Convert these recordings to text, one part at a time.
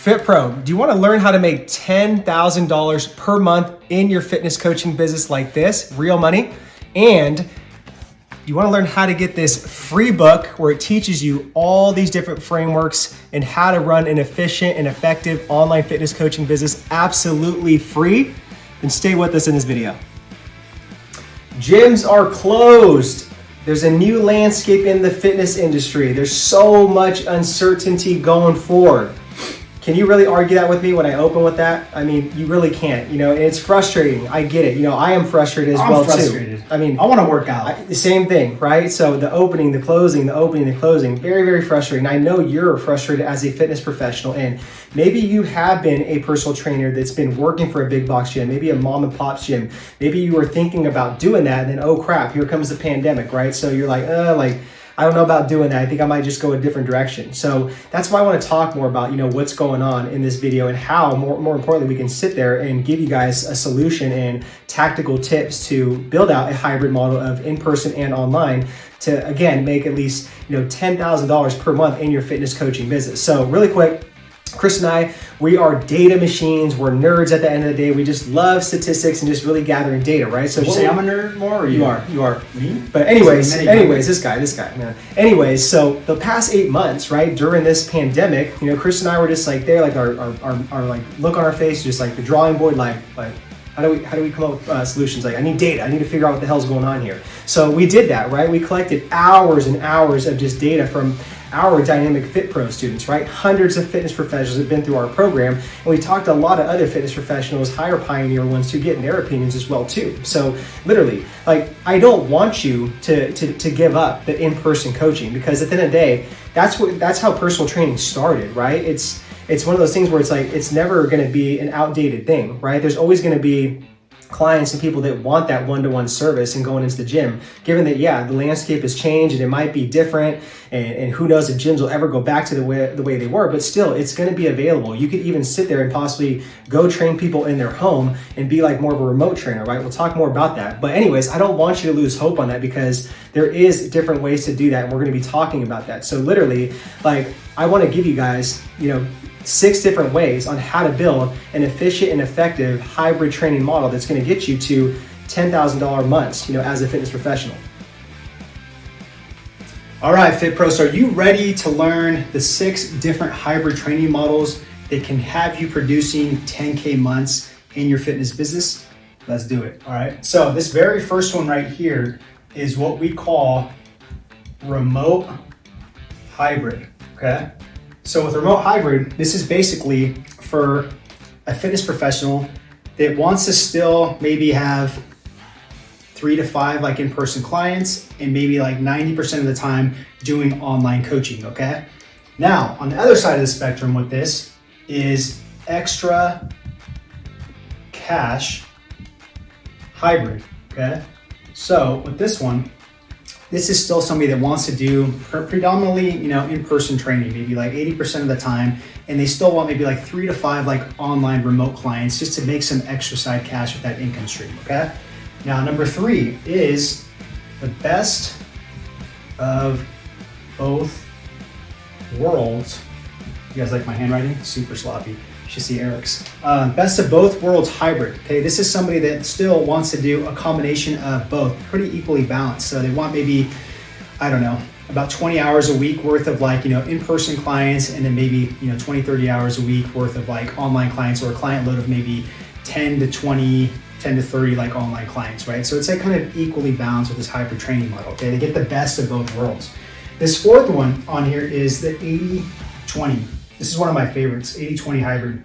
Fit Pro, do you want to learn how to make $10,000 per month in your fitness coaching business like this, real money? And you want to learn how to get this free book where it teaches you all these different frameworks and how to run an efficient and effective online fitness coaching business absolutely free? Then stay with us in this video. Gyms are closed. There's a new landscape in the fitness industry. There's so much uncertainty going forward. Can you really argue that with me when I open with that? I mean, you really can't, and it's frustrating. I get it. I am frustrated as well too. I mean, I want to work out. The same thing, right? So the opening, the closing, the opening, the closing, very, very frustrating. I know you're frustrated as a fitness professional, and maybe you have been a personal trainer that's been working for a big box gym, maybe a mom and pop gym. Maybe you were thinking about doing that, and then, oh crap, here comes the pandemic, right? So you're like, I don't know about doing that. I think I might just go a different direction. So that's why I want to talk more about, what's going on in this video and how, more importantly, we can sit there and give you guys a solution and tactical tips to build out a hybrid model of in-person and online to, again, make at least, $10,000 per month in your fitness coaching business. So really quick, Chris and I, we are data machines. We're nerds at the end of the day. We just love statistics and just really gathering data, right? So you say I'm a nerd more, or you are. Me? But anyways, this guy, man. Anyways, so the past 8 months, right, during this pandemic, Chris and I were just like there, like our like look on our face, just like the drawing board, like how do we come up with solutions? Like, I need data. I need to figure out what the hell's going on here. So we did that, right? We collected hours and hours of just data from our Dynamic Fit Pro students, right? Hundreds of fitness professionals have been through our program, and we talked to a lot of other fitness professionals, higher pioneer ones, to get their opinions as well too. So literally, I don't want you to give up the in-person coaching, because at the end of the day, that's how personal training started, right? It's one of those things where it's never going to be an outdated thing, right? There's always going to be clients and people that want that one-to-one service and going into the gym, given that, the landscape has changed and it might be different, and who knows if gyms will ever go back to the way they were, but still, it's going to be available. You could even sit there and possibly go train people in their home and be like more of a remote trainer, right? We'll talk more about that. But anyways, I don't want you to lose hope on that, because there is different ways to do that, and we're going to be talking about that. So literally, I want to give you guys, 6 different ways on how to build an efficient and effective hybrid training model that's going to get you to $10,000 months, as a fitness professional. All right, Fit Pros, are you ready to learn the 6 different hybrid training models that can have you producing 10K months in your fitness business? Let's do it. All right. So this very first one right here is what we call remote hybrid. Okay. So with remote hybrid, this is basically for a fitness professional that wants to still maybe have 3 to 5 in-person clients, and maybe 90% of the time doing online coaching, okay? Now, on the other side of the spectrum with this is extra cash hybrid, okay? So with this one, this is still somebody that wants to do predominantly, in-person training, maybe 80% of the time, and they still want maybe 3 to 5 online remote clients just to make some extra side cash with that income stream, okay? Now, number 3 is the best of both worlds. You guys like my handwriting? Super sloppy. You should see Eric's. Best of both worlds hybrid. Okay, this is somebody that still wants to do a combination of both, pretty equally balanced. So they want maybe, about 20 hours a week worth of in-person clients, and then maybe 20, 30 hours a week worth of online clients, or a client load of maybe 10 to 30 online clients, right? So it's kind of equally balanced with this hybrid training model. Okay, they get the best of both worlds. This 4th one on here is the 80-20. This is one of my favorites, 80-20 hybrid.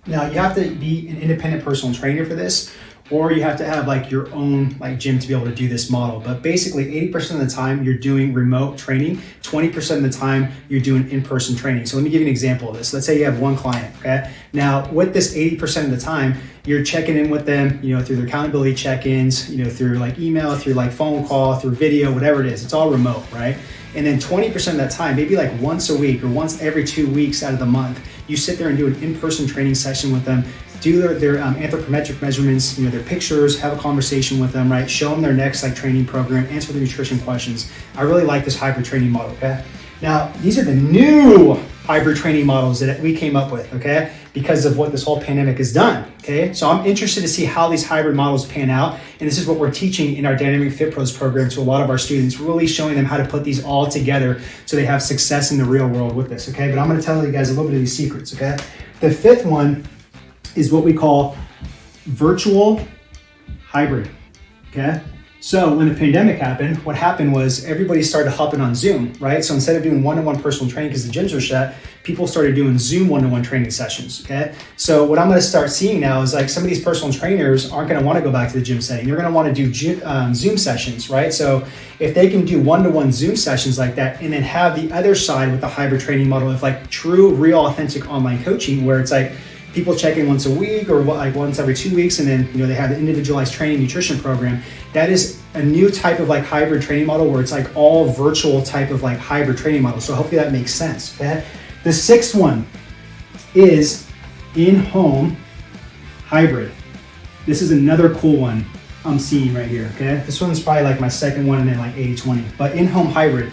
Now, you have to be an independent personal trainer for this, or you have to have your own gym to be able to do this model. But basically 80% of the time you're doing remote training, 20% of the time you're doing in-person training. So let me give you an example of this. Let's say you have one client, okay? Now, with this 80% of the time, you're checking in with them, through their accountability check-ins, through email, through phone call, through video, whatever it is. It's all remote, right? And then 20% of that time, maybe once a week or once every 2 weeks out of the month, you sit there and do an in-person training session with them, do their anthropometric measurements, their pictures, have a conversation with them, right? Show them their next training program, answer the nutrition questions. I really like this hybrid training model, okay? Now, these are the new hybrid training models that we came up with, okay? Because of what this whole pandemic has done, okay? So I'm interested to see how these hybrid models pan out. And this is what we're teaching in our Dynamic Fit Pros program to a lot of our students, really showing them how to put these all together so they have success in the real world with this, okay? But I'm gonna tell you guys a little bit of these secrets, okay? The fifth one is what we call virtual hybrid, okay? So when the pandemic happened, what happened was everybody started hopping on Zoom, right? So instead of doing one-to-one personal training because the gyms were shut, people started doing Zoom one-to-one training sessions, okay? So what I'm gonna start seeing now is like some of these personal trainers aren't gonna wanna go back to the gym setting. They're gonna wanna do Zoom sessions, right? So if they can do one-to-one Zoom sessions like that and then have the other side with the hybrid training model of like true, real, authentic online coaching where it's like, people check in once a week or like once every 2 weeks, and then they have the individualized training nutrition program. That is a new type of like hybrid training model where it's like all virtual type of like hybrid training model. So hopefully that makes sense. Okay? The sixth one is in-home hybrid. This is another cool one I'm seeing right here. Okay, this one's probably like my second one and then like 80-20. But in-home hybrid,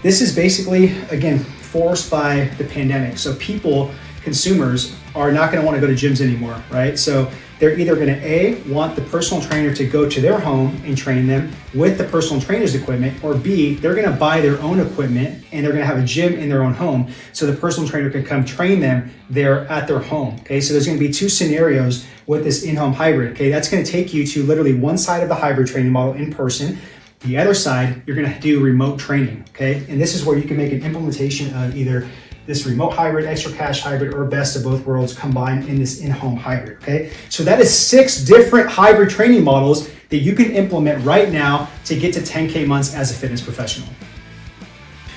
this is basically again forced by the pandemic. So consumers are not going to want to go to gyms anymore, right? So they're either going to want the personal trainer to go to their home and train them with the personal trainer's equipment, or B, they're going to buy their own equipment and they're going to have a gym in their own home so the personal trainer can come train them there at their home. Okay, so there's going to be two scenarios with this in-home hybrid. Okay, that's going to take you to literally one side of the hybrid training model in person. The other side, you're going to do remote training. Okay, and this is where you can make an implementation of either this remote hybrid, extra cash hybrid, or best of both worlds combined in this in-home hybrid, okay? So that is 6 different hybrid training models that you can implement right now to get to 10K months as a fitness professional.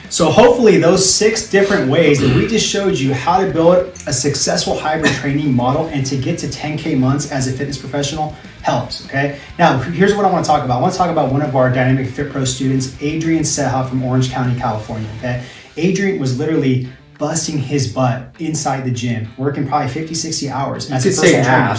So hopefully those 6 different ways that we just showed you how to build a successful hybrid training model and to get to 10K months as a fitness professional helps, okay? Now, here's what I want to talk about. I want to talk about one of our Dynamic Fit Pro students, Adrian Seha from Orange County, California, okay? Adrian was literally busting his butt inside the gym, working probably 50, 60 hours. As a personal trainer.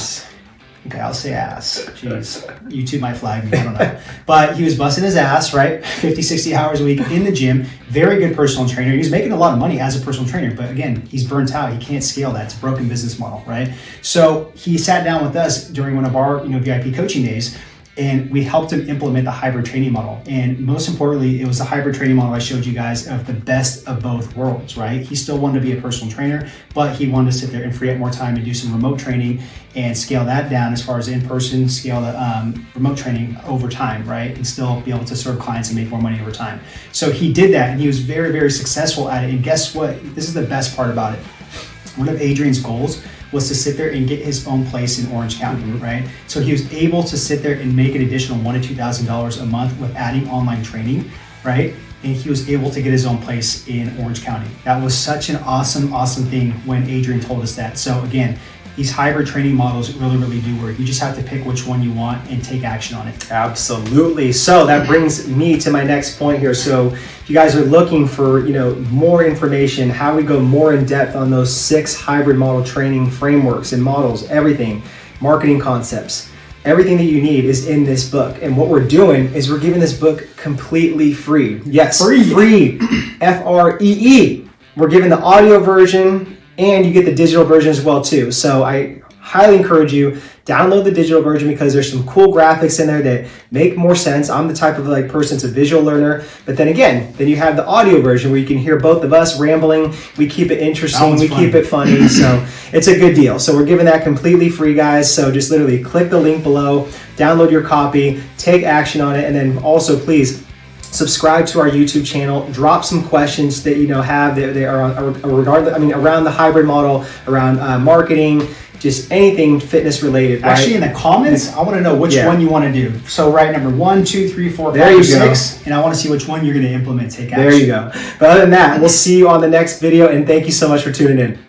Okay, I'll say ass. Jeez, YouTube might flag me, I don't know. But he was busting his ass, right? 50, 60 hours a week in the gym. Very good personal trainer. He was making a lot of money as a personal trainer, but again, he's burnt out. He can't scale that. It's a broken business model, right? So he sat down with us during one of our VIP coaching days, and we helped him implement the hybrid training model. And most importantly, it was the hybrid training model I showed you guys of the best of both worlds, right? He still wanted to be a personal trainer, but he wanted to sit there and free up more time and do some remote training and scale that down as far as in-person, scale the remote training over time, right? And still be able to serve clients and make more money over time. So he did that, and he was very, very successful at it. And guess what? This is the best part about it. One of Adrian's goals was to sit there and get his own place in Orange County, right? So he was able to sit there and make an additional $1,000 to $2,000 a month with adding online training, right? And he was able to get his own place in Orange County. That was such an awesome, awesome thing when Adrian told us that. So again, these hybrid training models really, really do work. You just have to pick which one you want and take action on it. Absolutely. So that brings me to my next point here. So if you guys are looking for, more information, how we go more in depth on those 6 hybrid model training frameworks and models, everything, marketing concepts, everything that you need is in this book. And what we're doing is we're giving this book completely free. Yes, free. F-R-E-E. We're giving the audio version, and you get the digital version as well too. So I highly encourage you, download the digital version because there's some cool graphics in there that make more sense. I'm the type of person that's a visual learner. But then again, you have the audio version where you can hear both of us rambling. We keep it interesting. We keep it funny. So it's a good deal. So we're giving that completely free, guys. So just literally click the link below, download your copy, take action on it. And then also please subscribe to our YouTube channel, drop some questions that have that they are around the hybrid model, around marketing, just anything fitness related. Actually, right? in the comments, I want to know which one you want to do. So write number 1, 2, 3, 4, 5, there you 6, and I want to see which one you're going to implement. Take action. There you go. But other than that, we'll see you on the next video, and thank you so much for tuning in.